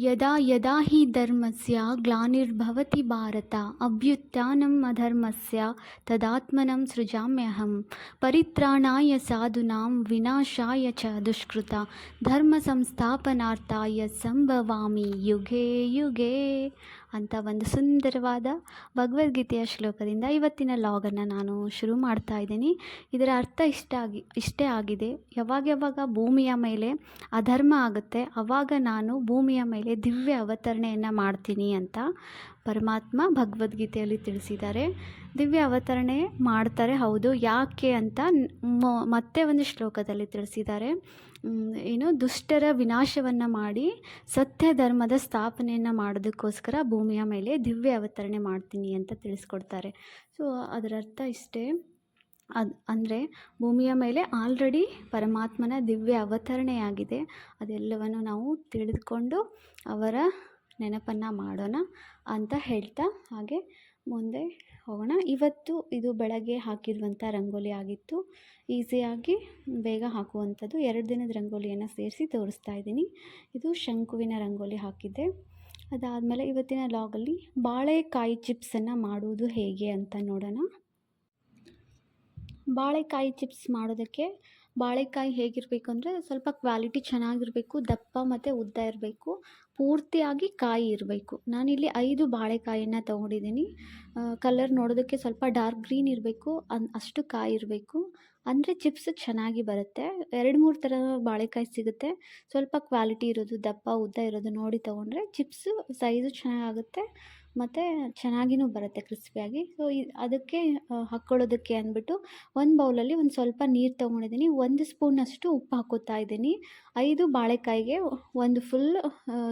ಯದಾ ಯದಾ ಹಿ ಧರ್ಮಸ್ಯ ಗ್ಲಾನಿರ್ಭವತಿ ಭಾರತ ಅಭ್ಯುತ್ಥಾನಮ್ ಅಧರ್ಮಸ್ಯ ತದಾತ್ಮನಂ ಸೃಜಾಮ್ಯಹಂ ಪರಿತ್ರಾಣಾಯ ಸಾಧೂನಾಂ ವಿನಾಶಾಯ ಚ ದುಷ್ಕೃತ ಧರ್ಮ ಸಂಸ್ಥಾಪನಾರ್ಥಾಯ ಸಂಭವಾಮಿ ಯುಗೇ ಯುಗೇ ಅಂತ ಒಂದು ಸುಂದರವಾದ ಭಗವದ್ಗೀತೆಯ ಶ್ಲೋಕದಿಂದ ಇವತ್ತಿನ ಲಾಗನ್ನು ನಾನು ಶುರು ಮಾಡ್ತಾ ಇದ್ದೀನಿ. ಇದರ ಅರ್ಥ ಇಷ್ಟೇ ಆಗಿದೆ. ಯಾವಾಗ ಭೂಮಿಯ ಮೇಲೆ ಅಧರ್ಮ ಆಗುತ್ತೆ ಆವಾಗ ನಾನು ಭೂಮಿಯ ಮೇಲೆ ದಿವ್ಯ ಅವತರಣೆಯನ್ನು ಮಾಡ್ತೀನಿ ಅಂತ ಪರಮಾತ್ಮ ಭಗವದ್ಗೀತೆಯಲ್ಲಿ ತಿಳಿಸಿದ್ದಾರೆ. ದಿವ್ಯ ಅವತರಣೆ ಮಾಡ್ತಾರೆ, ಹೌದು. ಯಾಕೆ ಅಂತ ಮತ್ತೆ ಒಂದು ಶ್ಲೋಕದಲ್ಲಿ ತಿಳಿಸಿದ್ದಾರೆ. ದುಷ್ಟರ ವಿನಾಶವನ್ನು ಮಾಡಿ ಸತ್ಯ ಧರ್ಮದ ಸ್ಥಾಪನೆಯನ್ನು ಮಾಡೋದಕ್ಕೋಸ್ಕರ ಭೂಮಿಯ ಮೇಲೆ ದಿವ್ಯ ಅವತರಣೆ ಮಾಡ್ತೀನಿ ಅಂತ ತಿಳಿಸ್ಕೊಡ್ತಾರೆ. ಸೊ ಅದರ ಅರ್ಥ ಇಷ್ಟೇ. ಅಂದರೆ ಭೂಮಿಯ ಮೇಲೆ ಆಲ್ರೆಡಿ ಪರಮಾತ್ಮನ ದಿವ್ಯ ಅವತರಣೆಯಾಗಿದೆ. ಅದೆಲ್ಲವನ್ನು ನಾವು ತಿಳಿದುಕೊಂಡು ಅವರ ನೆನಪನ್ನು ಮಾಡೋಣ ಅಂತ ಹೇಳ್ತಾ ಹಾಗೆ ಮುಂದೆ ಹೋಗೋಣ. ಇವತ್ತು ಇದು ಬೆಳಗ್ಗೆ ಹಾಕಿರುವಂಥ ರಂಗೋಲಿ ಆಗಿತ್ತು. ಈಸಿಯಾಗಿ ಬೇಗ ಹಾಕುವಂಥದ್ದು. 2 ದಿನದ ರಂಗೋಲಿಯನ್ನು ಸೇರಿಸಿ ತೋರಿಸ್ತಾ ಇದ್ದೀನಿ. ಇದು ಶಂಕುವಿನ ರಂಗೋಲಿ ಹಾಕಿದ್ದೆ. ಅದಾದಮೇಲೆ ಇವತ್ತಿನ ಲಾಗಲ್ಲಿ ಬಾಳೆಕಾಯಿ ಚಿಪ್ಸನ್ನು ಮಾಡುವುದು ಹೇಗೆ ಅಂತ ನೋಡೋಣ. ಬಾಳೆಕಾಯಿ ಚಿಪ್ಸ್ ಮಾಡೋದಕ್ಕೆ ಬಾಳೆಕಾಯಿ ಹೇಗಿರಬೇಕು ಅಂದರೆ ಸ್ವಲ್ಪ ಕ್ವಾಲಿಟಿ ಚೆನ್ನಾಗಿರಬೇಕು, ದಪ್ಪ ಮತ್ತು ಉದ್ದ ಇರಬೇಕು, ಪೂರ್ತಿಯಾಗಿ ಕಾಯಿ ಇರಬೇಕು. ನಾನಿಲ್ಲಿ 5 ಬಾಳೆಕಾಯಿಯನ್ನು ತೊಗೊಂಡಿದ್ದೀನಿ. ಕಲರ್ ನೋಡೋದಕ್ಕೆ ಸ್ವಲ್ಪ ಡಾರ್ಕ್ ಗ್ರೀನ್ ಇರಬೇಕು, ಅಷ್ಟು ಕಾಯಿ ಇರಬೇಕು, ಅಂದರೆ ಚಿಪ್ಸ್ ಚೆನ್ನಾಗಿ ಬರುತ್ತೆ. 2-3 ಥರ ಬಾಳೆಕಾಯಿ ಸಿಗುತ್ತೆ. ಸ್ವಲ್ಪ ಕ್ವಾಲಿಟಿ ಇರೋದು, ದಪ್ಪ ಉದ್ದ ಇರೋದು ನೋಡಿ ತೊಗೊಂಡ್ರೆ ಚಿಪ್ಸು ಸೈಜು ಚೆನ್ನಾಗಾಗುತ್ತೆ ಮತ್ತು ಚೆನ್ನಾಗಿಯೂ ಬರುತ್ತೆ ಕ್ರಿಸ್ಪಿಯಾಗಿ. ಸೊ ಅದಕ್ಕೆ ಹಾಕ್ಕೊಳ್ಳೋದಕ್ಕೆ ಅಂದ್ಬಿಟ್ಟು ಒಂದು ಬೌಲಲ್ಲಿ ಒಂದು ಸ್ವಲ್ಪ ನೀರು ತೊಗೊಂಡಿದ್ದೀನಿ. 1 ಸ್ಪೂನಷ್ಟು ಉಪ್ಪು ಹಾಕ್ಕೋತಾ ಇದ್ದೀನಿ. 5 ಬಾಳೆಕಾಯಿಗೆ 1 ಫುಲ್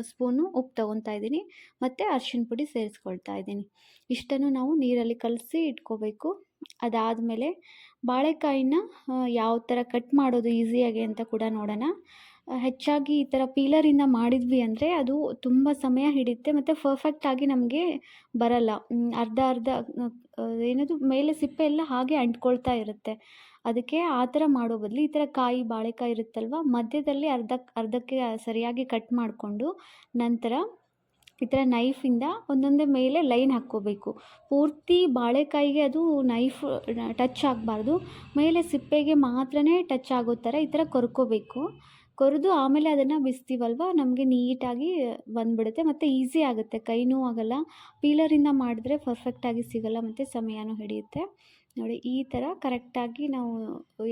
ಸ್ಪೂನು ಉಪ್ಪು ತೊಗೊತಾ ಇದ್ದೀನಿ ಮತ್ತು ಅರಿಶಿನ ಪುಡಿ ಸೇರಿಸ್ಕೊಳ್ತಾ ಇದ್ದೀನಿ. ಇಷ್ಟನ್ನು ನಾವು ನೀರಲ್ಲಿ ಕಲಸಿ ಇಟ್ಕೋಬೇಕು. ಅದಾದಮೇಲೆ ಬಾಳೆಕಾಯಿನ ಯಾವ ಥರ ಕಟ್ ಮಾಡೋದು ಈಸಿಯಾಗಿ ಅಂತ ಕೂಡ ನೋಡೋಣ. ಹೆಚ್ಚಾಗಿ ಈ ಥರ ಪೀಲರಿಂದ ಮಾಡಿದ್ವಿ ಅಂದರೆ ಅದು ತುಂಬ ಸಮಯ ಹಿಡಿಯುತ್ತೆ ಮತ್ತು ಪರ್ಫೆಕ್ಟಾಗಿ ನಮಗೆ ಬರಲ್ಲ. ಅರ್ಧ ಏನದು ಮೇಲೆ ಸಿಪ್ಪೆ ಎಲ್ಲ ಹಾಗೆ ಅಂಟ್ಕೊಳ್ತಾ ಇರುತ್ತೆ. ಅದಕ್ಕೆ ಆ ಥರ ಮಾಡೋ ಬದಲು ಈ ಥರ ಬಾಳೆಕಾಯಿ ಇರುತ್ತಲ್ವ, ಮಧ್ಯದಲ್ಲಿ ಅರ್ಧಕ್ಕೆ ಸರಿಯಾಗಿ ಕಟ್ ಮಾಡಿಕೊಂಡು ನಂತರ ಈ ಥರ ನೈಫಿಂದ ಒಂದೊಂದೇ ಮೇಲೆ ಲೈನ್ ಹಾಕ್ಕೋಬೇಕು. ಪೂರ್ತಿ ಬಾಳೆಕಾಯಿಗೆ ಅದು ನೈಫ್ ಟಚ್ ಆಗಬಾರ್ದು, ಮೇಲೆ ಸಿಪ್ಪೆಗೆ ಮಾತ್ರ ಟಚ್ ಆಗೋ ಥರ ಈ ಥರ ಕೊರ್ಕೋಬೇಕು. ಕೊರೆದು ಆಮೇಲೆ ಅದನ್ನು ಬಿಸ್ತೀವಲ್ವ, ನಮಗೆ ನೀಟಾಗಿ ಬಂದುಬಿಡುತ್ತೆ ಮತ್ತು ಈಸಿ ಆಗುತ್ತೆ, ಕೈನೂ ಆಗೋಲ್ಲ. ಪೀಲರಿಂದ ಮಾಡಿದ್ರೆ ಪರ್ಫೆಕ್ಟಾಗಿ ಸಿಗೋಲ್ಲ ಮತ್ತು ಸಮಯನೂ ಹಿಡಿಯುತ್ತೆ. ನೋಡಿ ಈ ಥರ ಕರೆಕ್ಟಾಗಿ ನಾವು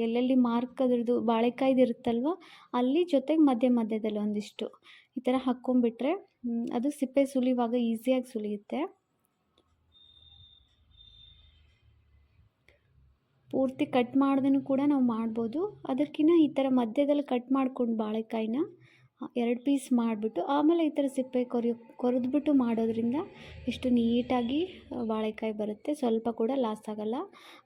ಎಲ್ಲೆಲ್ಲಿ ಮಾರ್ಕ್ ಅದ್ರದ್ದು ಬಾಳೆಕಾಯ್ದು ಇರುತ್ತಲ್ವ ಅಲ್ಲಿ ಜೊತೆಗೆ ಮಧ್ಯದಲ್ಲಿ ಒಂದಿಷ್ಟು ಈ ಥರ ಹಾಕ್ಕೊಂಬಿಟ್ರೆ ಅದು ಸಿಪ್ಪೆ ಸುಲಿಯುವಾಗ ಈಸಿಯಾಗಿ ಸುಲಿಯುತ್ತೆ. ಪೂರ್ತಿ ಕಟ್ ಮಾಡ್ದೂ ಕೂಡ ನಾವು ಮಾಡ್ಬೋದು. ಅದಕ್ಕಿಂತ ಈ ಥರ ಮಧ್ಯದಲ್ಲಿ ಕಟ್ ಮಾಡ್ಕೊಂಡು ಬಾಳೆಕಾಯಿನ 2 ಪೀಸ್ ಮಾಡಿಬಿಟ್ಟು ಆಮೇಲೆ ಈ ಥರ ಸಿಪ್ಪೆ ಕೊರೆದ್ಬಿಟ್ಟು ಮಾಡೋದ್ರಿಂದ ಎಷ್ಟು ನೀಟಾಗಿ ಬಾಳೆಕಾಯಿ ಬರುತ್ತೆ, ಸ್ವಲ್ಪ ಕೂಡ ಲಾಸ್ ಆಗೋಲ್ಲ.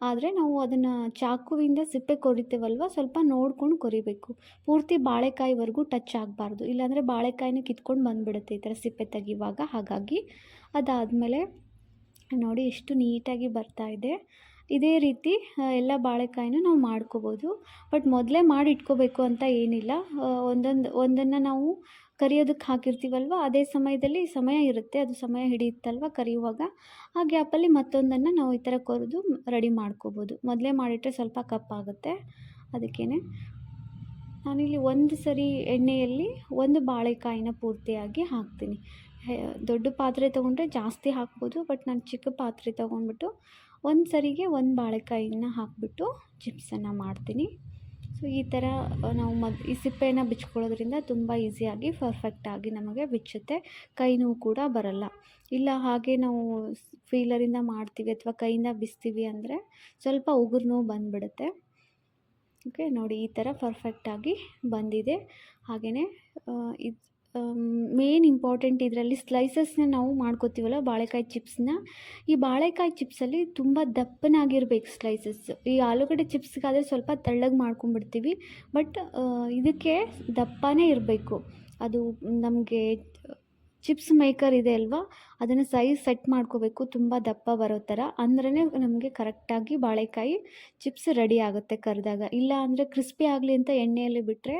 ಆದರೆ ನಾವು ಅದನ್ನು ಚಾಕುವಿಂದ ಸಿಪ್ಪೆ ಕೊರಿತೀವಲ್ವ, ಸ್ವಲ್ಪ ನೋಡ್ಕೊಂಡು ಕೊರಿಬೇಕು. ಪೂರ್ತಿ ಬಾಳೆಕಾಯಿವರೆಗೂ ಟಚ್ ಆಗಬಾರ್ದು, ಇಲ್ಲಾಂದರೆ ಬಾಳೆಕಾಯಿನ ಕಿತ್ಕೊಂಡು ಬಂದುಬಿಡುತ್ತೆ ಈ ಥರ ಸಿಪ್ಪೆ ತೆಗಿಯುವಾಗ. ಹಾಗಾಗಿ ಅದಾದಮೇಲೆ ನೋಡಿ ಎಷ್ಟು ನೀಟಾಗಿ ಬರ್ತಾಯಿದೆ. ಇದೇ ರೀತಿ ಎಲ್ಲ ಬಾಳೆಕಾಯಿನೂ ನಾವು ಮಾಡ್ಕೋಬೋದು. ಬಟ್ ಮೊದಲೇ ಮಾಡಿ ಇಟ್ಕೋಬೇಕು ಅಂತ ಏನಿಲ್ಲ. ಒಂದನ್ನು ನಾವು ಕರಿಯೋದಕ್ಕೆ ಹಾಕಿರ್ತೀವಲ್ವ, ಅದೇ ಸಮಯದಲ್ಲಿ ಸಮಯ ಇರುತ್ತೆ, ಅದು ಸಮಯ ಹಿಡಿಯುತ್ತಲ್ವ ಕರಿಯುವಾಗ. ಆ ಗ್ಯಾಪಲ್ಲಿ ಮತ್ತೊಂದನ್ನು ನಾವು ಈ ಥರ ಕೊರೆದು ರೆಡಿ ಮಾಡ್ಕೋಬೋದು. ಮೊದಲೇ ಮಾಡಿಟ್ರೆ ಸ್ವಲ್ಪ ಕಪ್ಪಾಗುತ್ತೆ. ಅದಕ್ಕೇ ನಾನಿಲ್ಲಿ ಒಂದು ಸರಿ ಎಣ್ಣೆಯಲ್ಲಿ 1 ಬಾಳೆಕಾಯಿನ ಪೂರ್ತಿಯಾಗಿ ಹಾಕ್ತೀನಿ. ದೊಡ್ಡ ಪಾತ್ರೆ ತೊಗೊಂಡ್ರೆ ಜಾಸ್ತಿ ಹಾಕ್ಬೋದು, ಬಟ್ ನಾನು ಚಿಕ್ಕ ಪಾತ್ರೆ ತೊಗೊಂಡ್ಬಿಟ್ಟು ಒಂದು ಸರಿಗೆ 1 ಬಾಳೆಕಾಯಿನ ಹಾಕಿಬಿಟ್ಟು ಚಿಪ್ಸನ್ನು ಮಾಡ್ತೀನಿ. ಸೊ ಈ ಥರ ನಾವು ಈ ಸಿಪ್ಪೆಯನ್ನು ಬಿಚ್ಕೊಳ್ಳೋದ್ರಿಂದ ತುಂಬ ಈಸಿಯಾಗಿ ಪರ್ಫೆಕ್ಟಾಗಿ ನಮಗೆ ಬಿಚ್ಚುತ್ತೆ, ಕೈ ನೋವು ಕೂಡ ಬರಲ್ಲ. ಇಲ್ಲ ಹಾಗೆ ನಾವು ಫೀಲರಿಂದ ಮಾಡ್ತೀವಿ ಅಥವಾ ಕೈಯಿಂದ ಬಿಸ್ತೀವಿ ಅಂದರೆ ಸ್ವಲ್ಪ ಉಗುರು ನೋವು ಬಂದುಬಿಡುತ್ತೆ. ಓಕೆ, ನೋಡಿ ಈ ಥರ ಪರ್ಫೆಕ್ಟಾಗಿ ಬಂದಿದೆ. ಹಾಗೆಯೇ ಇದು ಮೇನ್ ಇಂಪಾರ್ಟೆಂಟ್ ಇದರಲ್ಲಿ ಸ್ಲೈಸಸ್ನ ನಾವು ಮಾಡ್ಕೋತೀವಲ್ಲ ಬಾಳೆಕಾಯಿ ಚಿಪ್ಸ್ನ. ಈ ಬಾಳೆಕಾಯಿ ಚಿಪ್ಸಲ್ಲಿ ತುಂಬ ದಪ್ಪನಾಗಿರ್ಬೇಕು ಸ್ಲೈಸಸ್. ಈ ಆಲೂಗಡ್ಡೆ ಚಿಪ್ಸ್ಗಾದರೆ ಸ್ವಲ್ಪ ತೆಳ್ಳಗೆ ಮಾಡ್ಕೊಂಬಿಡ್ತೀವಿ, ಬಟ್ ಇದಕ್ಕೆ ದಪ್ಪನೇ ಇರಬೇಕು. ಅದು ನಮಗೆ ಚಿಪ್ಸ್ ಮೇಕರ್ ಇದೆ ಅಲ್ವಾ, ಅದನ್ನು ಸೈಜ್ ಸೆಟ್ ಮಾಡ್ಕೋಬೇಕು ತುಂಬ ದಪ್ಪ ಬರೋ ಥರ. ಅಂದ್ರೇ ನಮಗೆ ಕರೆಕ್ಟಾಗಿ ಬಾಳೆಕಾಯಿ ಚಿಪ್ಸ್ ರೆಡಿ ಆಗುತ್ತೆ ಕರಿದಾಗ. ಇಲ್ಲ ಅಂದರೆ ಕ್ರಿಸ್ಪಿ ಆಗಲಿ ಅಂತ ಎಣ್ಣೆಯಲ್ಲಿ ಬಿಟ್ಟರೆ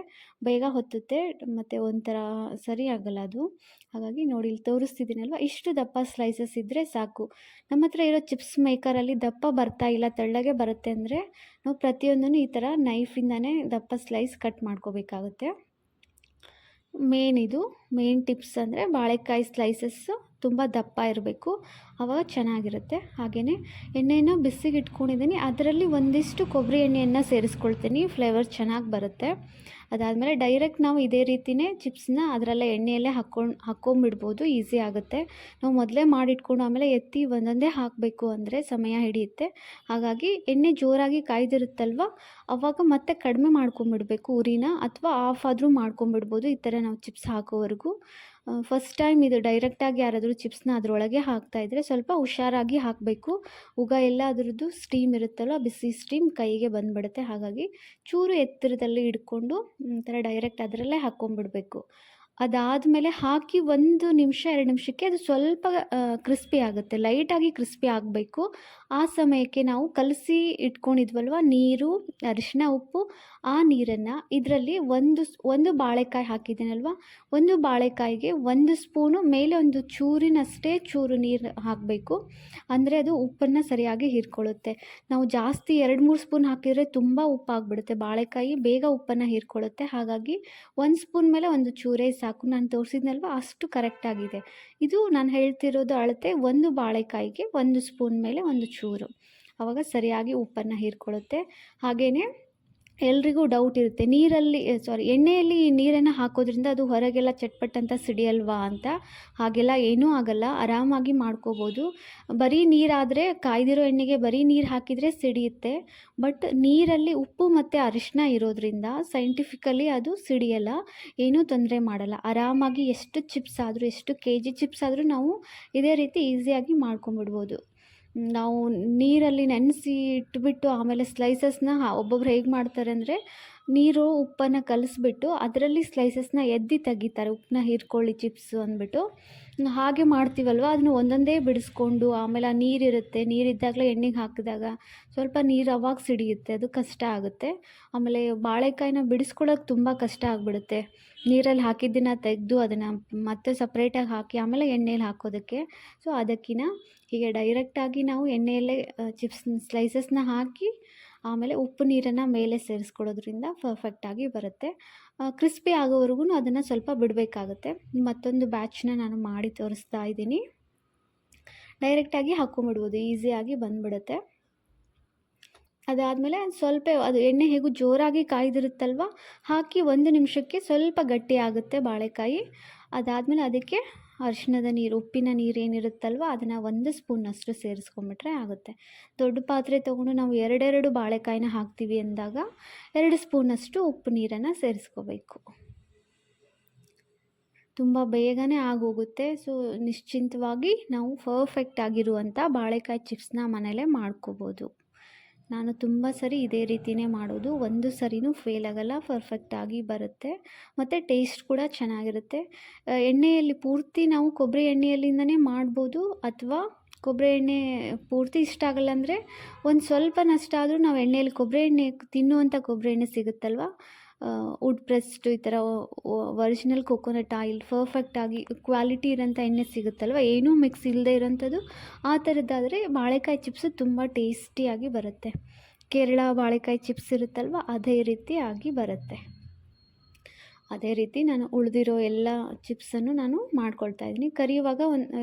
ಬೇಗ ಹೊತ್ತುತ್ತೆ ಮತ್ತು ಒಂಥರ ಸರಿ ಆಗಲ್ಲ ಅದು. ಹಾಗಾಗಿ ನೋಡಿ ಇಲ್ಲಿ ತೋರಿಸ್ತಿದ್ದೀನಲ್ವ, ಇಷ್ಟು ದಪ್ಪ ಸ್ಲೈಸಸ್ ಇದ್ದರೆ ಸಾಕು. ನಮ್ಮ ಹತ್ರ ಇರೋ ಚಿಪ್ಸ್ ಮೇಕರಲ್ಲಿ ದಪ್ಪ ಬರ್ತಾ ಇಲ್ಲ, ತೆಳ್ಳಗೆ ಬರುತ್ತೆ ಅಂದರೆ ನಾವು ಪ್ರತಿಯೊಂದನ್ನು ಈ ಥರ ನೈಫಿಂದನೇ ದಪ್ಪ ಸ್ಲೈಸ್ ಕಟ್ ಮಾಡ್ಕೋಬೇಕಾಗುತ್ತೆ. ಮೇನ್ ಟಿಪ್ಸ್ ಅಂದರೆ ಬಾಳೆಕಾಯಿ ಸ್ಲೈಸಸ್ಸು ತುಂಬ ದಪ್ಪ ಇರಬೇಕು, ಆವಾಗ ಚೆನ್ನಾಗಿರುತ್ತೆ. ಹಾಗೆಯೇ ಎಣ್ಣೆನ ಬಿಸಿಗೆ ಇಟ್ಕೊಂಡಿದ್ದೀನಿ, ಅದರಲ್ಲಿ ಒಂದಿಷ್ಟು ಕೊಬ್ಬರಿ ಎಣ್ಣೆಯನ್ನು ಸೇರಿಸ್ಕೊಳ್ತೀನಿ, ಫ್ಲೇವರ್ ಚೆನ್ನಾಗಿ ಬರುತ್ತೆ. ಅದಾದಮೇಲೆ ಡೈರೆಕ್ಟ್ ನಾವು ಇದೇ ರೀತಿಯೇ ಚಿಪ್ಸ್ನ ಅದರಲ್ಲೇ ಎಣ್ಣೆಯಲ್ಲೇ ಹಾಕ್ಕೊಂಬಿಡ್ಬೋದು, ಈಸಿ ಆಗುತ್ತೆ. ನಾವು ಮೊದಲೇ ಮಾಡಿಟ್ಕೊಂಡು ಆಮೇಲೆ ಎತ್ತಿ ಒಂದೊಂದೇ ಹಾಕಬೇಕು ಅಂದರೆ ಸಮಯ ಹಿಡಿಯುತ್ತೆ. ಹಾಗಾಗಿ ಎಣ್ಣೆ ಜೋರಾಗಿ ಕಾಯ್ದಿರುತ್ತಲ್ವ, ಆವಾಗ ಮತ್ತೆ ಕಡಿಮೆ ಮಾಡ್ಕೊಂಬಿಡಬೇಕು ಉರಿನ, ಅಥವಾ ಆಫ್ ಆದರೂ ಮಾಡ್ಕೊಂಬಿಡ್ಬೋದು ಈ ಥರ ನಾವು ಚಿಪ್ಸ್ ಹಾಕೋವರೆಗೂ. ಫಸ್ಟ್ ಟೈಮ್ ಇದು ಡೈರೆಕ್ಟಾಗಿ ಯಾರಾದರೂ ಚಿಪ್ಸ್ನ ಅದರೊಳಗೆ ಹಾಕ್ತಾಯಿದ್ರೆ ಸ್ವಲ್ಪ ಹುಷಾರಾಗಿ ಹಾಕಬೇಕು. ಉಗ ಎಲ್ಲ ಅದರದ್ದು ಸ್ಟೀಮ್ ಇರುತ್ತಲ್ವ, ಬಿಸಿ ಸ್ಟೀಮ್ ಕೈಗೆ ಬಂದುಬಿಡುತ್ತೆ. ಹಾಗಾಗಿ ಚೂರು ಎತ್ತರದಲ್ಲಿ ಇಟ್ಕೊಂಡು ಈ ಥರ ಡೈರೆಕ್ಟ್ ಅದರಲ್ಲೇ ಹಾಕ್ಕೊಂಬಿಡ್ಬೇಕು. ಅದಾದಮೇಲೆ ಹಾಕಿ 1 ನಿಮಿಷ 2 ನಿಮಿಷಕ್ಕೆ ಅದು ಸ್ವಲ್ಪ ಕ್ರಿಸ್ಪಿ ಆಗುತ್ತೆ, ಲೈಟಾಗಿ ಕ್ರಿಸ್ಪಿ ಆಗಬೇಕು. ಆ ಸಮಯಕ್ಕೆ ನಾವು ಕಲಸಿ ಇಟ್ಕೊಂಡಿದ್ವಲ್ವ ನೀರು, ಅರಿಶಿನ, ಉಪ್ಪು, ಆ ನೀರನ್ನು ಇದರಲ್ಲಿ ಒಂದು ಬಾಳೆಕಾಯಿ ಹಾಕಿದ್ದೀನಲ್ವ, ಒಂದು ಬಾಳೆಕಾಯಿಗೆ 1 ಸ್ಪೂನು ಮೇಲೆ ಒಂದು ಚೂರಿನಷ್ಟೇ ಚೂರು ನೀರು ಹಾಕಬೇಕು. ಅಂದರೆ ಅದು ಉಪ್ಪನ್ನು ಸರಿಯಾಗಿ ಹೀರ್ಕೊಳ್ಳುತ್ತೆ. ನಾವು ಜಾಸ್ತಿ 2-3 ಸ್ಪೂನ್ ಹಾಕಿದರೆ ತುಂಬ ಉಪ್ಪಾಗ್ಬಿಡುತ್ತೆ, ಬಾಳೆಕಾಯಿ ಬೇಗ ಉಪ್ಪನ್ನು ಹೀರ್ಕೊಳ್ಳುತ್ತೆ. ಹಾಗಾಗಿ 1 ಸ್ಪೂನ್ ಮೇಲೆ 1 ಚೂರೇ ಸಾಕು. ನಾನು ತೋರಿಸಿದ್ನಲ್ವ ಅಷ್ಟು ಕರೆಕ್ಟಾಗಿದೆ. ಇದು ನಾನು ಹೇಳ್ತಿರೋದು ಅಳತೆ, 1 ಬಾಳೆಕಾಯಿಗೆ 1 ಸ್ಪೂನ್ ಮೇಲೆ 1 ಚೂರು, ಆವಾಗ ಸರಿಯಾಗಿ ಉಪ್ಪನ್ನು ಹೀರ್ಕೊಳ್ಳುತ್ತೆ. ಹಾಗೆಯೇ ಎಲ್ರಿಗೂ ಡೌಟ್ ಇರುತ್ತೆ, ಎಣ್ಣೆಯಲ್ಲಿ ನೀರನ್ನು ಹಾಕೋದ್ರಿಂದ ಅದು ಹೊರಗೆಲ್ಲ ಚಟ್ಪಟ್ ಅಂತ ಸಿಡಿಯಲ್ವಾ ಅಂತ. ಹಾಗೆಲ್ಲ ಏನೂ ಆಗಲ್ಲ, ಆರಾಮಾಗಿ ಮಾಡ್ಕೋಬೋದು. ಬರೀ ನೀರಾದರೆ, ಕಾಯ್ದಿರೋ ಎಣ್ಣೆಗೆ ಬರೀ ನೀರು ಹಾಕಿದರೆ ಸಿಡಿಯುತ್ತೆ. ಬಟ್ ನೀರಲ್ಲಿ ಉಪ್ಪು ಮತ್ತು ಅರಿಶಿನ ಇರೋದ್ರಿಂದ ಸೈಂಟಿಫಿಕಲಿ ಅದು ಸಿಡಿಯಲ್ಲ, ಏನೂ ತೊಂದರೆ ಮಾಡಲ್ಲ. ಆರಾಮಾಗಿ ಎಷ್ಟು ಚಿಪ್ಸ್ ಆದರೂ, ಎಷ್ಟು kg ಚಿಪ್ಸ್ ಆದರೂ ನಾವು ಇದೇ ರೀತಿ ಈಸಿಯಾಗಿ ಮಾಡ್ಕೊಂಬಿಡ್ಬೋದು. ನಾವು ನೀರಲ್ಲಿ ನೆನೆಸಿ ಇಟ್ಬಿಟ್ಟು ಆಮೇಲೆ ಸ್ಲೈಸಸ್ನ ಒಬ್ಬೊಬ್ರು ಹೇಗೆ ಮಾಡ್ತಾರೆ ಅಂದರೆ, ನೀರು ಉಪ್ಪನ್ನು ಕಲಿಸ್ಬಿಟ್ಟು ಅದರಲ್ಲಿ ಸ್ಲೈಸಸ್ನ ಎತ್ತಿ ತೆಗಿತಾರೆ, ಉಪ್ಪನ್ನ ಹೀರ್ಕೊಳ್ಳಿ ಚಿಪ್ಸು ಅಂದ್ಬಿಟ್ಟು. ಹಾಗೆ ಮಾಡ್ತೀವಲ್ವ, ಅದನ್ನು ಒಂದೊಂದೇ ಬಿಡಿಸ್ಕೊಂಡು ಆಮೇಲೆ ಆ ನೀರಿರುತ್ತೆ, ನೀರಿದ್ದಾಗಲೇ ಎಣ್ಣೆಗೆ ಹಾಕಿದಾಗ ಸ್ವಲ್ಪ ನೀರು ಅವಾಗ ಸಿಡಿಯುತ್ತೆ, ಅದು ಕಷ್ಟ ಆಗುತ್ತೆ. ಆಮೇಲೆ ಬಾಳೆಕಾಯಿನ ಬಿಡಿಸ್ಕೊಳ್ಳೋಕೆ ತುಂಬ ಕಷ್ಟ ಆಗಿಬಿಡುತ್ತೆ, ನೀರಲ್ಲಿ ಹಾಕಿದ್ದನ್ನು ತೆಗೆದು ಅದನ್ನು ಮತ್ತೆ ಸಪ್ರೇಟಾಗಿ ಹಾಕಿ ಆಮೇಲೆ ಎಣ್ಣೆಯಲ್ಲಿ ಹಾಕೋದಕ್ಕೆ. ಸೊ ಅದಕ್ಕಿಂತ ಹೀಗೆ ಡೈರೆಕ್ಟಾಗಿ ನಾವು ಎಣ್ಣೆಯಲ್ಲೇ ಸ್ಲೈಸಸ್ನ ಹಾಕಿ ಆಮೇಲೆ ಉಪ್ಪು ನೀರನ್ನು ಮೇಲೆ ಸೇರಿಸ್ಕೊಳ್ಳೋದ್ರಿಂದ ಪರ್ಫೆಕ್ಟಾಗಿ ಬರುತ್ತೆ. ಕ್ರಿಸ್ಪಿ ಆಗೋವರೆಗೂ ಅದನ್ನು ಸ್ವಲ್ಪ ಬಿಡಬೇಕಾಗುತ್ತೆ. ಮತ್ತೊಂದು ಬ್ಯಾಚ್ನ ನಾನು ಮಾಡಿ ತೋರಿಸ್ತಾ ಇದ್ದೀನಿ. ಡೈರೆಕ್ಟಾಗಿ ಹಾಕ್ಕೊಂಬಿಡ್ಬೋದು, ಈಸಿಯಾಗಿ ಬಂದುಬಿಡುತ್ತೆ. ಅದಾದಮೇಲೆ ಸ್ವಲ್ಪ ಅದು ಎಣ್ಣೆ ಹೇಗೂ ಜೋರಾಗಿ ಕಾಯ್ದಿರುತ್ತಲ್ವ, ಹಾಕಿ 1 ನಿಮಿಷಕ್ಕೆ ಸ್ವಲ್ಪ ಗಟ್ಟಿ ಆಗುತ್ತೆ ಬಾಳೆಕಾಯಿ. ಅದಾದಮೇಲೆ ಅದಕ್ಕೆ ಅರಿಶಿಣದ ನೀರು, ಉಪ್ಪಿನ ನೀರು ಏನಿರುತ್ತಲ್ವ ಅದನ್ನು 1 ಸ್ಪೂನಷ್ಟು ಸೇರಿಸ್ಕೊಂಬಿಟ್ರೆ ಆಗುತ್ತೆ. ದೊಡ್ಡ ಪಾತ್ರೆ ತೊಗೊಂಡು ನಾವು 2 ಬಾಳೆಕಾಯಿನ ಹಾಕ್ತೀವಿ ಅಂದಾಗ 2 ಸ್ಪೂನಷ್ಟು ಉಪ್ಪು ನೀರನ್ನು ಸೇರಿಸ್ಕೋಬೇಕು. ತುಂಬ ಬೇಗನೆ ಆಗೋಗುತ್ತೆ. ಸೊ ನಿಶ್ಚಿಂತವಾಗಿ ನಾವು ಪರ್ಫೆಕ್ಟ್ ಆಗಿರುವಂಥ ಬಾಳೆಕಾಯಿ ಚಿಪ್ಸ್ನ ಮನೇಲೇ ಮಾಡ್ಕೋಬೋದು. ನಾನು ತುಂಬ ಸರಿ ಇದೇ ರೀತಿಯೇ ಮಾಡೋದು, ಒಂದು ಸರಿನೂ ಫೇಲ್ ಆಗಲ್ಲ, ಪರ್ಫೆಕ್ಟಾಗಿ ಬರುತ್ತೆ ಮತ್ತು ಟೇಸ್ಟ್ ಕೂಡ ಚೆನ್ನಾಗಿರುತ್ತೆ. ಎಣ್ಣೆಯಲ್ಲಿ ಪೂರ್ತಿ ನಾವು ಕೊಬ್ಬರಿ ಎಣ್ಣೆಯಲ್ಲಿಂದನೇ ಮಾಡ್ಬೋದು, ಅಥವಾ ಕೊಬ್ಬರಿ ಎಣ್ಣೆ ಪೂರ್ತಿ ಇಷ್ಟ ಆಗಲ್ಲ ಅಂದರೆ ಒಂದು ಸ್ವಲ್ಪನಷ್ಟಾದರೂ ನಾವು ಎಣ್ಣೆಯಲ್ಲಿ ಕೊಬ್ಬರಿ ಎಣ್ಣೆ ತಿನ್ನುವಂಥ ಕೊಬ್ಬರಿ ಎಣ್ಣೆ ಸಿಗುತ್ತಲ್ವ, ವುಡ್ ಪ್ರೆಸ್ಡು ಈ ಥರ ಒರಿಜಿನಲ್ ಕೊಕೊನಟ್ ಆಯಿಲ್, ಪರ್ಫೆಕ್ಟಾಗಿ ಕ್ವಾಲಿಟಿ ಇರೋಂಥ ಎಣ್ಣೆ ಸಿಗುತ್ತಲ್ವ, ಏನೂ ಮಿಕ್ಸ್ ಇಲ್ಲದೆ ಇರೋಂಥದ್ದು, ಆ ಥರದ್ದಾದರೆ ಬಾಳೆಕಾಯಿ ಚಿಪ್ಸು ತುಂಬ ಟೇಸ್ಟಿಯಾಗಿ ಬರುತ್ತೆ. ಕೇರಳ ಬಾಳೆಕಾಯಿ ಚಿಪ್ಸ್ ಇರುತ್ತಲ್ವ, ಅದೇ ರೀತಿ ಆಗಿ ಬರುತ್ತೆ. ಅದೇ ರೀತಿ ನಾನು ಉಳಿದಿರೋ ಎಲ್ಲ ಚಿಪ್ಸನ್ನು ನಾನು ಮಾಡ್ಕೊಳ್ತಾ ಇದ್ದೀನಿ. ಕರಿಯುವಾಗ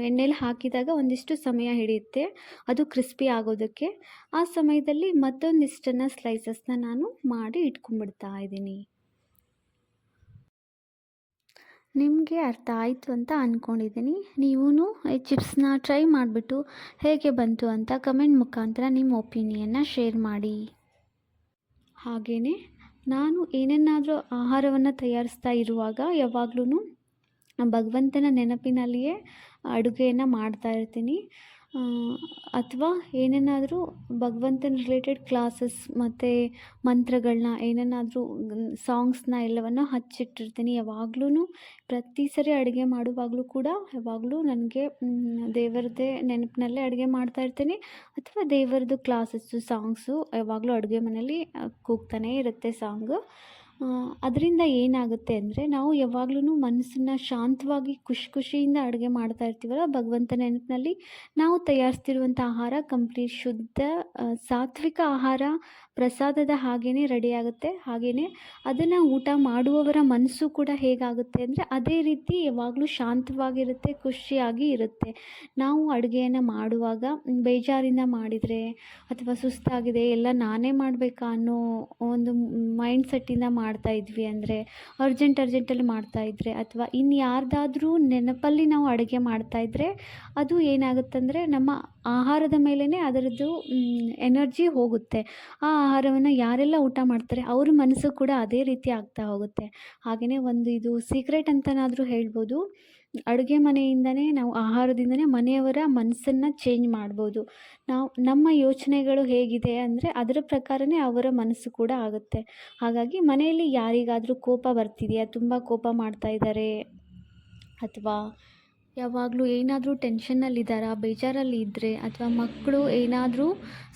ಎಣ್ಣೆಲಿ ಹಾಕಿದಾಗ ಒಂದಿಷ್ಟು ಸಮಯ ಹಿಡಿಯುತ್ತೆ ಅದು ಕ್ರಿಸ್ಪಿ ಆಗೋದಕ್ಕೆ. ಆ ಸಮಯದಲ್ಲಿ ಮತ್ತೊಂದಿಷ್ಟನ್ನು ಸ್ಲೈಸಸ್ನ ನಾನು ಮಾಡಿ ಇಟ್ಕೊಂಡ್ಬಿಡ್ತಾ ಇದ್ದೀನಿ. ನಿಮಗೆ ಅರ್ಥ ಆಯಿತು ಅಂತ ಅಂದ್ಕೊಂಡಿದ್ದೀನಿ. ನೀವೂ ಈ ಚಿಪ್ಸ್ನ ಟ್ರೈ ಮಾಡಿಬಿಟ್ಟು ಹೇಗೆ ಬಂತು ಅಂತ ಕಮೆಂಟ್ ಮುಖಾಂತರ ನಿಮ್ಮ ಒಪಿನಿಯನ್ನ ಶೇರ್ ಮಾಡಿ. ಹಾಗೆಯೇ ನಾನು ಏನನ್ನಾದರೂ ಆಹಾರವನ್ನು ತಯಾರಿಸ್ತಾ ಇರುವಾಗ ಯಾವಾಗಲೂ ಭಗವಂತನ ನೆನಪಿನಲ್ಲಿಯೇ ಅಡುಗೆಯನ್ನು ಮಾಡ್ತಾ ಇರ್ತೀನಿ. ಅಥವಾ ಏನನ್ನಾದರೂ ಭಗವಂತನ ರಿಲೇಟೆಡ್ ಕ್ಲಾಸಸ್ ಮತ್ತು ಮಂತ್ರಗಳನ್ನ ಏನನ್ನಾದರೂ ಸಾಂಗ್ಸ್ನ ಎಲ್ಲವನ್ನು ಹಚ್ಚಿಟ್ಟಿರ್ತೀನಿ. ಯಾವಾಗ್ಲೂ ಪ್ರತಿ ಸರಿ ಅಡುಗೆ ಮಾಡುವಾಗಲೂ ಕೂಡ ಯಾವಾಗಲೂ ನನಗೆ ದೇವರದ್ದೇ ನೆನಪಿನಲ್ಲೇ ಅಡುಗೆ ಮಾಡ್ತಾಯಿರ್ತೀನಿ. ಅಥವಾ ದೇವರದ್ದು ಕ್ಲಾಸಸ್ಸು ಸಾಂಗ್ಸು ಯಾವಾಗಲೂ ಅಡುಗೆ ಮನೇಲಿ ಕೂಗ್ತಾನೇ ಇರುತ್ತೆ ಸಾಂಗು. ಅದರಿಂದ ಏನಾಗುತ್ತೆ ಅಂದರೆ ನಾವು ಯಾವಾಗ್ಲೂ ಮನಸ್ಸನ್ನ ಶಾಂತವಾಗಿ ಖುಷಿಯಿಂದ ಅಡುಗೆ ಮಾಡ್ತಾ ಇರ್ತೀವಲ್ಲ, ಭಗವಂತನ ನೆನಪಿನಲ್ಲಿ ನಾವು ತಯಾರಿಸ್ತಿರುವಂಥ ಆಹಾರ ಕಂಪ್ಲೀಟ್ ಶುದ್ಧ ಸಾತ್ವಿಕ ಆಹಾರ ಪ್ರಸಾದದ ಹಾಗೇ ರೆಡಿಯಾಗುತ್ತೆ. ಹಾಗೆಯೇ ಅದನ್ನು ಊಟ ಮಾಡುವವರ ಮನಸ್ಸು ಕೂಡ ಹೇಗಾಗುತ್ತೆ ಅಂದರೆ ಅದೇ ರೀತಿ ಯಾವಾಗಲೂ ಶಾಂತವಾಗಿರುತ್ತೆ, ಖುಷಿಯಾಗಿ ಇರುತ್ತೆ. ನಾವು ಅಡುಗೆಯನ್ನು ಮಾಡುವಾಗ ಬೇಜಾರಿಂದ ಮಾಡಿದರೆ ಅಥವಾ ಸುಸ್ತಾಗಿದೆ ಎಲ್ಲ ನಾನೇ ಮಾಡಬೇಕಾ ಅನ್ನೋ ಒಂದು ಮೈಂಡ್ ಸೆಟ್ಟಿಂದ ಮಾಡ್ತಾಯಿದ್ವಿ ಅಂದರೆ, ಅರ್ಜೆಂಟಲ್ಲಿ ಮಾಡ್ತಾಯಿದ್ರೆ ಅಥವಾ ಇನ್ಯಾರ್ದಾದ್ರೂ ನೆನಪಲ್ಲಿ ನಾವು ಅಡುಗೆ ಮಾಡ್ತಾಯಿದ್ರೆ ಅದು ಏನಾಗುತ್ತಂದರೆ ನಮ್ಮ ಆಹಾರದ ಮೇಲೇ ಅದರದ್ದು ಎನರ್ಜಿ ಹೋಗುತ್ತೆ. ಆ ಆಹಾರವನ್ನು ಯಾರೆಲ್ಲ ಊಟ ಮಾಡ್ತಾರೆ ಅವ್ರ ಮನಸ್ಸು ಕೂಡ ಅದೇ ರೀತಿ ಆಗ್ತಾ ಹೋಗುತ್ತೆ. ಹಾಗೆಯೇ ಒಂದು ಇದು ಸೀಕ್ರೆಟ್ ಅಂತನಾದರೂ ಹೇಳ್ಬೋದು. ಅಡುಗೆ ಮನೆಯಿಂದನೇ ನಾವು ಆಹಾರದಿಂದನೇ ಮನೆಯವರ ಮನಸ್ಸನ್ನು ಚೇಂಜ್ ಮಾಡ್ಬೋದು. ನಮ್ಮ ಯೋಚನೆಗಳು ಹೇಗಿದೆ ಅಂದರೆ ಅದರ ಪ್ರಕಾರನೇ ಅವರ ಮನಸ್ಸು ಕೂಡ ಆಗುತ್ತೆ. ಹಾಗಾಗಿ ಮನೆಯಲ್ಲಿ ಯಾರಿಗಾದರೂ ಕೋಪ ಬರ್ತಿದೆಯಾ, ತುಂಬ ಕೋಪ ಮಾಡ್ತಾ ಇದ್ದಾರೆ ಅಥವಾ ಯಾವಾಗಲೂ ಏನಾದರೂ ಟೆನ್ಷನ್ನಲ್ಲಿದ್ದಾರಾ, ಬೇಜಾರಲ್ಲಿ ಇದ್ದರೆ ಅಥವಾ ಮಕ್ಕಳು ಏನಾದರೂ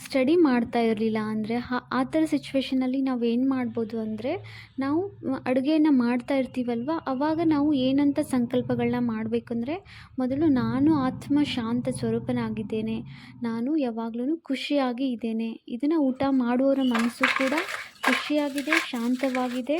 ಸ್ಟಡಿ ಮಾಡ್ತಾ ಇರಲಿಲ್ಲ ಅಂದರೆ ಆ ಥರ ಸಿಚುವೇಷನಲ್ಲಿ ನಾವು ಏನು ಮಾಡ್ಬೋದು ಅಂದರೆ, ನಾವು ಅಡುಗೆಯನ್ನು ಮಾಡ್ತಾ ಇರ್ತೀವಲ್ವ ಆವಾಗ ನಾವು ಏನಂತ ಸಂಕಲ್ಪಗಳನ್ನ ಮಾಡಬೇಕಂದ್ರೆ, ಮೊದಲು ನಾನು ಆತ್ಮ ಶಾಂತ ಸ್ವರೂಪನಾಗಿದ್ದೇನೆ, ನಾನು ಯಾವಾಗ್ಲೂ ಖುಷಿಯಾಗಿ ಇದ್ದೇನೆ, ಇದನ್ನು ಊಟ ಮಾಡುವವರ ಮನಸ್ಸು ಕೂಡ ಖುಷಿಯಾಗಿದೆ, ಶಾಂತವಾಗಿದೆ.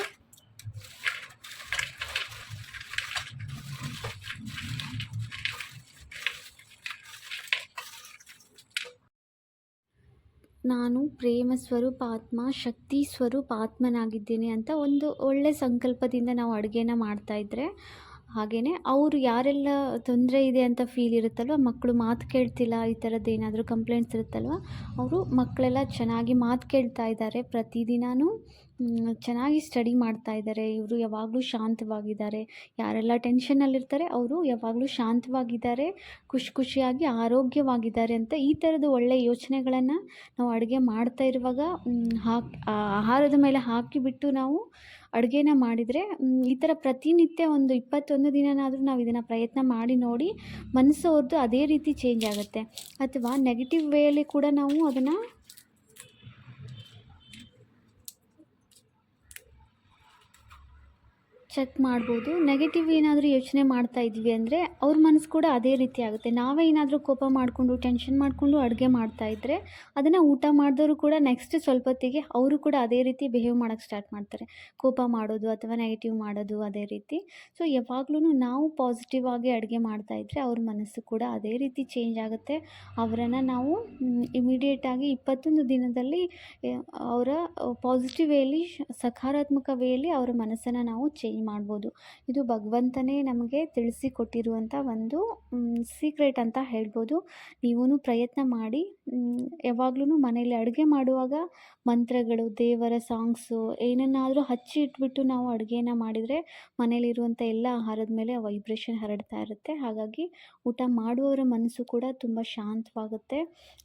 ನಾನು ಪ್ರೇಮ ಸ್ವರೂಪ ಆತ್ಮ, ಶಕ್ತಿ ಸ್ವರೂಪ ಆತ್ಮನಾಗಿದ್ದೇನೆ ಅಂತ ಒಂದು ಒಳ್ಳೆ ಸಂಕಲ್ಪದಿಂದ ನಾವು ಅಡುಗೆನ ಮಾಡ್ತಾಯಿದ್ರೆ, ಹಾಗೆಯೇ ಅವರು ಯಾರೆಲ್ಲ ತೊಂದರೆ ಇದೆ ಅಂತ ಫೀಲ್ ಇರುತ್ತಲ್ವ, ಮಕ್ಕಳು ಮಾತು ಕೇಳ್ತಿಲ್ಲ ಈ ಥರದ್ದು ಏನಾದರೂ ಕಂಪ್ಲೇಂಟ್ಸ್ ಇರುತ್ತಲ್ವ, ಅವರು ಮಕ್ಕಳೆಲ್ಲ ಚೆನ್ನಾಗಿ ಮಾತು ಕೇಳ್ತಾ ಇದ್ದಾರೆ, ಪ್ರತಿದಿನವೂ ಚೆನ್ನಾಗಿ ಸ್ಟಡಿ ಮಾಡ್ತಾ ಇದ್ದಾರೆ, ಇವರು ಯಾವಾಗಲೂ ಶಾಂತವಾಗಿದ್ದಾರೆ, ಯಾರೆಲ್ಲ ಟೆನ್ಷನ್ನಲ್ಲಿರ್ತಾರೆ ಅವರು ಯಾವಾಗಲೂ ಶಾಂತವಾಗಿದ್ದಾರೆ, ಖುಷಿಯಾಗಿ ಆರೋಗ್ಯವಾಗಿದ್ದಾರೆ ಅಂತ ಈ ಥರದ ಒಳ್ಳೆಯ ಯೋಚನೆಗಳನ್ನು ನಾವು ಅಡುಗೆ ಮಾಡ್ತಾ ಇರುವಾಗ ಆಹಾರದ ಮೇಲೆ ಹಾಕಿಬಿಟ್ಟು ನಾವು ಅಡುಗೆನ ಮಾಡಿದರೆ, ಈ ಥರ ಪ್ರತಿನಿತ್ಯ ಒಂದು 21 ದಿನನಾದರೂ ನಾವು ಇದನ್ನು ಪ್ರಯತ್ನ ಮಾಡಿ ನೋಡಿ, ಮನಸ್ಸು ಅವ್ರದ್ದು ಅದೇ ರೀತಿ ಚೇಂಜ್ ಆಗುತ್ತೆ. ಅಥವಾ ನೆಗೆಟಿವ್ ವೇಯಲ್ಲಿ ಕೂಡ ನಾವು ಅದನ್ನು ಚೆಕ್ ಮಾಡ್ಬೋದು. ನೆಗೆಟಿವ್ ಏನಾದರೂ ಯೋಚನೆ ಮಾಡ್ತಾ ಇದ್ವಿ ಅಂದರೆ ಅವ್ರ ಮನಸ್ಸು ಕೂಡ ಅದೇ ರೀತಿ ಆಗುತ್ತೆ. ನಾವೇ ಏನಾದರೂ ಕೋಪ ಮಾಡಿಕೊಂಡು ಟೆನ್ಷನ್ ಮಾಡಿಕೊಂಡು ಅಡುಗೆ ಮಾಡ್ತಾಯಿದ್ರೆ ಅದನ್ನು ಊಟ ಮಾಡಿದವರು ಕೂಡ ನೆಕ್ಸ್ಟ್ ಸ್ವಲ್ಪ ಹೊತ್ತಿಗೆ ಅವರು ಕೂಡ ಅದೇ ರೀತಿ ಬಿಹೇವ್ ಮಾಡೋಕ್ಕೆ ಸ್ಟಾರ್ಟ್ ಮಾಡ್ತಾರೆ. ಕೋಪ ಮಾಡೋದು ಅಥವಾ ನೆಗೆಟಿವ್ ಮಾಡೋದು ಅದೇ ರೀತಿ. ಸೊ ಯಾವಾಗ್ಲೂ ನಾವು ಪಾಸಿಟಿವ್ ಆಗಿ ಅಡುಗೆ ಮಾಡ್ತಾಯಿದ್ರೆ ಅವ್ರ ಮನಸ್ಸು ಕೂಡ ಅದೇ ರೀತಿ ಚೇಂಜ್ ಆಗುತ್ತೆ. ಅವರನ್ನು ನಾವು ಇಮಿಡಿಯೇಟಾಗಿ 21 ದಿನದಲ್ಲಿ ಅವರ ಪಾಸಿಟಿವ್ ವೇಯಲ್ಲಿ ಸಕಾರಾತ್ಮಕ ವೇಯಲ್ಲಿ ಅವರ ಮನಸ್ಸನ್ನು ನಾವು ಚೇಂಜ್ ಮಾಡ್ಬೋದು. ಇದು ಭಗವಂತನೇ ನಮಗೆ ತಿಳಿಸಿಕೊಟ್ಟಿರುವಂಥ ಒಂದು ಸೀಕ್ರೆಟ್ ಅಂತ ಹೇಳ್ಬೋದು. ನೀವೂ ಪ್ರಯತ್ನ ಮಾಡಿ. ಯಾವಾಗ್ಲೂ ಮನೇಲಿ ಅಡುಗೆ ಮಾಡುವಾಗ ಮಂತ್ರಗಳು, ದೇವರ ಸಾಂಗ್ಸು ಏನನ್ನಾದರೂ ಹಚ್ಚಿ ಇಟ್ಬಿಟ್ಟು ನಾವು ಅಡುಗೆನ ಮಾಡಿದರೆ ಮನೇಲಿರುವಂಥ ಎಲ್ಲ ಆಹಾರದ ಮೇಲೆ ವೈಬ್ರೇಷನ್ ಹರಡ್ತಾ ಇರುತ್ತೆ. ಹಾಗಾಗಿ ಊಟ ಮಾಡುವವರ ಮನಸ್ಸು ಕೂಡ ತುಂಬ ಶಾಂತವಾಗುತ್ತೆ.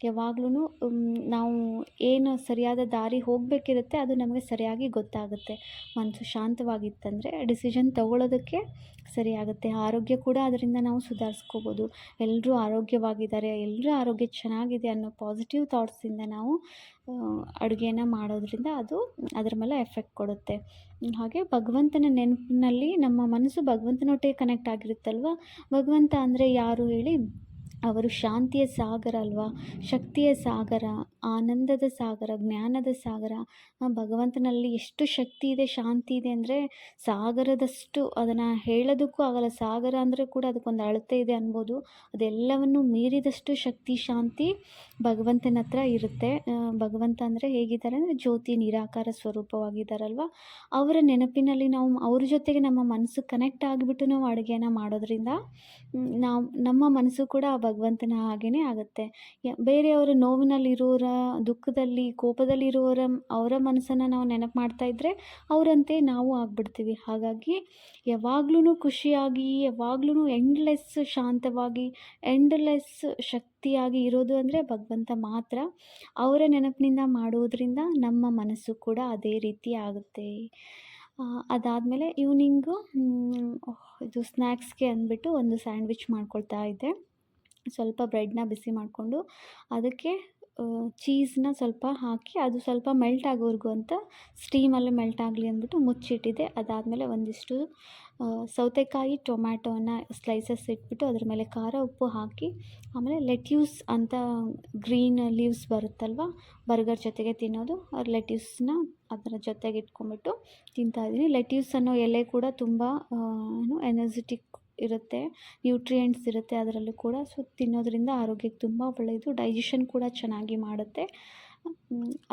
ಯಾವಾಗ್ಲೂ ನಾವು ಏನು ಸರಿಯಾದ ದಾರಿ ಹೋಗಬೇಕಿರುತ್ತೆ ಅದು ನಮಗೆ ಸರಿಯಾಗಿ ಗೊತ್ತಾಗುತ್ತೆ. ಮನಸ್ಸು ಶಾಂತವಾಗಿತ್ತಂದರೆ ಡಿಸಿಷನ್ ತಗೊಳ್ಳೋದಕ್ಕೆ ಸರಿಯಾಗುತ್ತೆ. ಆರೋಗ್ಯ ಕೂಡ ಅದರಿಂದ ನಾವು ಸುಧಾರಿಸ್ಕೋಬೋದು. ಎಲ್ಲರೂ ಆರೋಗ್ಯವಾಗಿದ್ದಾರೆ, ಎಲ್ಲರ ಆರೋಗ್ಯ ಚೆನ್ನಾಗಿದೆ ಅನ್ನೋ ಪಾಸಿಟಿವ್ ಥಾಟ್ಸಿಂದ ನಾವು ಅಡುಗೆನ ಮಾಡೋದ್ರಿಂದ ಅದು ಅದರ ಮೇಲೆ ಎಫೆಕ್ಟ್ ಕೊಡುತ್ತೆ. ಹಾಗೆ ಭಗವಂತನ ನೆನಪಿನಲ್ಲಿ ನಮ್ಮ ಮನಸ್ಸು ಭಗವಂತನೊಟ್ಟಿಗೆ ಕನೆಕ್ಟ್ ಆಗಿರುತ್ತಲ್ವ. ಭಗವಂತ ಅಂದರೆ ಯಾರು ಹೇಳಿ? ಅವರು ಶಾಂತಿಯ ಸಾಗರ ಅಲ್ವಾ, ಶಕ್ತಿಯ ಸಾಗರ, ಆನಂದದ ಸಾಗರ, ಜ್ಞಾನದ ಸಾಗರ. ಭಗವಂತನಲ್ಲಿ ಎಷ್ಟು ಶಕ್ತಿ ಇದೆ, ಶಾಂತಿ ಇದೆ ಅಂದರೆ ಸಾಗರದಷ್ಟು ಅದನ್ನು ಹೇಳೋದಕ್ಕೂ ಆಗಲ್ಲ. ಸಾಗರ ಅಂದರೆ ಕೂಡ ಅದಕ್ಕೊಂದು ಅಳತೆ ಇದೆ ಅನ್ಬೋದು. ಅದೆಲ್ಲವನ್ನು ಮೀರಿದಷ್ಟು ಶಕ್ತಿ, ಶಾಂತಿ ಭಗವಂತನ ಹತ್ರ ಇರುತ್ತೆ. ಭಗವಂತ ಅಂದರೆ ಹೇಗಿದ್ದಾರೆ ಅಂದರೆ ಜ್ಯೋತಿ ನಿರಾಕಾರ ಸ್ವರೂಪವಾಗಿದ್ದಾರಲ್ವ. ಅವರ ನೆನಪಿನಲ್ಲಿ ನಾವು ಅವ್ರ ಜೊತೆಗೆ ನಮ್ಮ ಮನಸ್ಸು ಕನೆಕ್ಟ್ ಆಗಿಬಿಟ್ಟು ನಾವು ಅಡುಗೆನ ಮಾಡೋದ್ರಿಂದ ನಮ್ಮ ಮನಸ್ಸು ಕೂಡ ಆ ಭಗವಂತನ ಹಾಗೇ ಆಗುತ್ತೆ. ಬೇರೆಯವರ ನೋವಿನಲ್ಲಿರೋರ, ದುಃಖದಲ್ಲಿ, ಕೋಪದಲ್ಲಿರೋರ ಅವರ ಮನಸ್ಸನ್ನು ನಾವು ನೆನಪು ಮಾಡ್ತಾ ಇದ್ದರೆ ಅವರಂತೆ ನಾವು ಆಗ್ಬಿಡ್ತೀವಿ. ಹಾಗಾಗಿ ಯಾವಾಗ್ಲೂ ಖುಷಿಯಾಗಿ, ಯಾವಾಗ್ಲೂ ಎಂಡ್‌ಲೆಸ್ ಶಾಂತವಾಗಿ, ಎಂಡ್‌ಲೆಸ್ ಶಕ್ತಿಯಾಗಿ ಇರೋದು ಅಂದರೆ ಭಗವಂತ ಮಾತ್ರ. ಅವರ ನೆನಪಿನಿಂದ ಮಾಡುವುದರಿಂದ ನಮ್ಮ ಮನಸ್ಸು ಕೂಡ ಅದೇ ರೀತಿ ಆಗುತ್ತೆ. ಅದಾದಮೇಲೆ ಈವ್ನಿಂಗು ಇದು ಸ್ನ್ಯಾಕ್ಸ್‌ಗೆ ಅಂದ್ಬಿಟ್ಟು ಒಂದು ಸ್ಯಾಂಡ್ವಿಚ್ ಮಾಡ್ಕೊಳ್ತಾ ಇದ್ದೆ. ಸ್ವಲ್ಪ ಬ್ರೆಡ್‌ನ ಬಿಸಿ ಮಾಡಿಕೊಂಡು ಅದಕ್ಕೆ ಚೀಸ್‌ನ ಸ್ವಲ್ಪ ಹಾಕಿ ಅದು ಸ್ವಲ್ಪ ಮೆಲ್ಟ್ ಆಗೋವರೆಗೂ ಅಂತ ಸ್ಟೀಮಲ್ಲಿ ಮೆಲ್ಟ್ ಆಗಲಿ ಅಂದ್ಬಿಟ್ಟು ಮುಚ್ಚಿಟ್ಟಿದ್ದೆ. ಅದಾದಮೇಲೆ ಒಂದಿಷ್ಟು ಸೌತೆಕಾಯಿ, ಟೊಮ್ಯಾಟೋನ ಸ್ಲೈಸಸ್ ಇಟ್ಬಿಟ್ಟು ಅದ್ರ ಮೇಲೆ ಖಾರ, ಉಪ್ಪು ಹಾಕಿ, ಆಮೇಲೆ ಲೆಟ್ಯೂಸ್ ಅಂತ ಗ್ರೀನ್ ಲೀವ್ಸ್ ಬರುತ್ತಲ್ವ, ಬರ್ಗರ್ ಜೊತೆಗೆ ತಿನ್ನೋದು, ಲೆಟ್ಯೂಸ್ನ ಅದರ ಜೊತೆಗೆ ಇಟ್ಕೊಂಡ್ಬಿಟ್ಟು ತಿಂತಾಯಿದ್ದೀನಿ. ಲೆಟ್ಯೂಸ್ ಅನ್ನೋ ಎಲೆ ಕೂಡ ತುಂಬ ಎನರ್ಜಿಟಿಕ್ ಇರುತ್ತೆ, ನ್ಯೂಟ್ರಿಯೆಂಟ್ಸ್ ಇರುತ್ತೆ ಅದರಲ್ಲೂ ಕೂಡ. ಸೊ ತಿನ್ನೋದ್ರಿಂದ ಆರೋಗ್ಯಕ್ಕೆ ತುಂಬ ಒಳ್ಳೆಯದು, ಡೈಜೆಷನ್ ಕೂಡ ಚೆನ್ನಾಗಿ ಮಾಡುತ್ತೆ.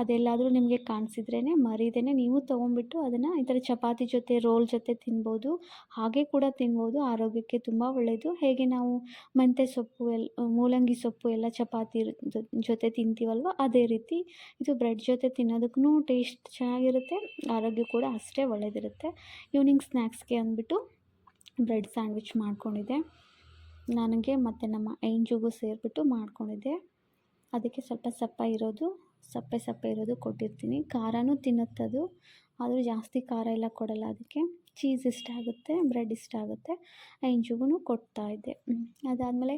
ಅದೆಲ್ಲಾದರೂ ನಿಮಗೆ ಕಾಣಿಸಿದ್ರೇ ಮರೀದೇ ನೀವು ತೊಗೊಂಡ್ಬಿಟ್ಟು ಅದನ್ನು ಈ ಥರ ಚಪಾತಿ ಜೊತೆ, ರೋಲ್ ಜೊತೆ ತಿನ್ಬೋದು, ಹಾಗೆ ಕೂಡ ತಿನ್ಬೋದು. ಆರೋಗ್ಯಕ್ಕೆ ತುಂಬ ಒಳ್ಳೆಯದು. ಹೇಗೆ ನಾವು ಮೆಂತ್ಯ ಸೊಪ್ಪು ಮೂಲಂಗಿ ಸೊಪ್ಪು ಎಲ್ಲ ಚಪಾತಿ ಜೊತೆ ತಿಂತೀವಲ್ವ, ಅದೇ ರೀತಿ ಇದು ಬ್ರೆಡ್ ಜೊತೆ ತಿನ್ನೋದಕ್ಕೂ ಟೇಸ್ಟ್ ಚೆನ್ನಾಗಿರುತ್ತೆ, ಆರೋಗ್ಯ ಕೂಡ ಅಷ್ಟೇ ಒಳ್ಳೆಯದಿರುತ್ತೆ. ಈವ್ನಿಂಗ್ ಸ್ನ್ಯಾಕ್ಸ್ಗೆ ಅಂದ್ಬಿಟ್ಟು ಬ್ರೆಡ್ ಸ್ಯಾಂಡ್ವಿಚ್ ಮಾಡ್ಕೊಂಡಿದ್ದೆ. ನನಗೆ ಮತ್ತು ನಮ್ಮ ಎಂಜುಗೂ ಸೇರಿಬಿಟ್ಟು ಮಾಡ್ಕೊಂಡಿದ್ದೆ. ಅದಕ್ಕೆ ಸ್ವಲ್ಪ ಸಪ್ಪೆ ಇರೋದು ಕೊಟ್ಟಿರ್ತೀನಿ. ಖಾರನೂ ತಿನ್ನುತ್ತದು, ಆದರೂ ಜಾಸ್ತಿ ಖಾರ ಎಲ್ಲ ಕೊಡಲ್ಲ. ಅದಕ್ಕೆ ಚೀಸ್ ಇಷ್ಟ ಆಗುತ್ತೆ, ಬ್ರೆಡ್ ಇಷ್ಟ ಆಗುತ್ತೆ. ಎಂಜುಗೂ ಕೊಡ್ತಾಯಿದ್ದೆ. ಅದಾದಮೇಲೆ